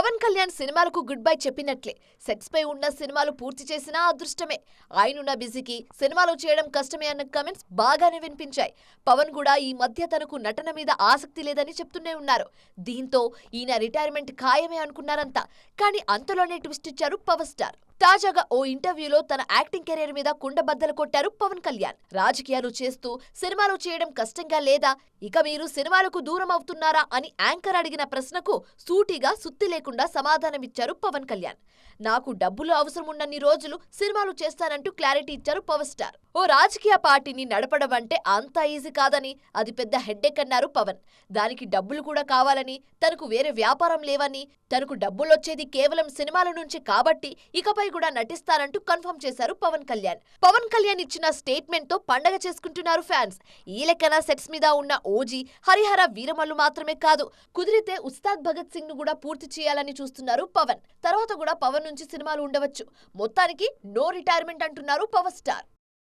పవన్ కళ్యాణ్ సినిమాలకు good bye చెప్పినట్లే. Sets పై ఉన్న సినిమాలు పూర్తి చేసినా అదృష్టమే. ఆయనున్న బిజీకి సినిమాలు చేయడం కష్టమే అన్న కమెంట్స్ బాగానే వినిపించాయి. పవన్ కూడా ఈ మధ్య తనకు నటన మీద ఆసక్తి లేదని చెప్తూనే ఉన్నారు. దీంతో ఈయన రిటైర్మెంట్ ఖాయమే అనుకున్నారంతా. కానీ అంతలోనే ట్విస్ట్ ఇచ్చారు పవర్ స్టార్. తాజాగా ఓ ఇంటర్వ్యూలో తన యాక్టింగ్ కెరీర్ మీద కుండబద్దలు కొట్టారు పవన్ కళ్యాణ్. రాజకీయాలు చేస్తూ సినిమాలు చేయడం కష్టంగా లేదా, ఇక మీరు సినిమాలకు దూరం అవుతున్నారా అని యాంకర్ అడిగిన ప్రశ్నకు సూటిగా సుత్తి లేకుండా సమాధానమిచ్చారు పవన్ కళ్యాణ్. నాకు డబ్బులు అవసరం ఉన్నన్ని రోజులు సినిమాలు చేస్తానంటూ క్లారిటీ ఇచ్చారు పవర్ స్టార్. ఓ రాజకీయ పార్టీని నడపడం అంటే అంత ఈజీ కాదని, అది పెద్ద హెడ్డేక్ అన్నారు పవన్. దానికి డబ్బులు కూడా కావాలని, తనకు వేరే వ్యాపారం లేవని, తనకు డబ్బులొచ్చేది కేవలం సినిమాల నుంచి కాబట్టి ఇకపై కూడా నటిస్తానంటూ కన్ఫర్మ్ చేశారు పవన్ కళ్యాణ్. పవన్ కళ్యాణ్ ఇచ్చిన స్టేట్మెంట్ తో పండగ చేసుకుంటున్నారు ఫ్యాన్స్. ఈ లెక్కన సెట్స్ మీద ఉన్న ఓజీ, హరిహర వీరమల్లు మాత్రమే కాదు, కుదిరితే ఉస్తాద్ భగత్ సింగ్ ను కూడా పూర్తి చేయాలని చూస్తున్నారు పవన్. తర్వాత కూడా పవన్ నుంచి సినిమాలు ఉండవచ్చు. మొత్తానికి నో రిటైర్మెంట్ అంటున్నారు పవర్ స్టార్.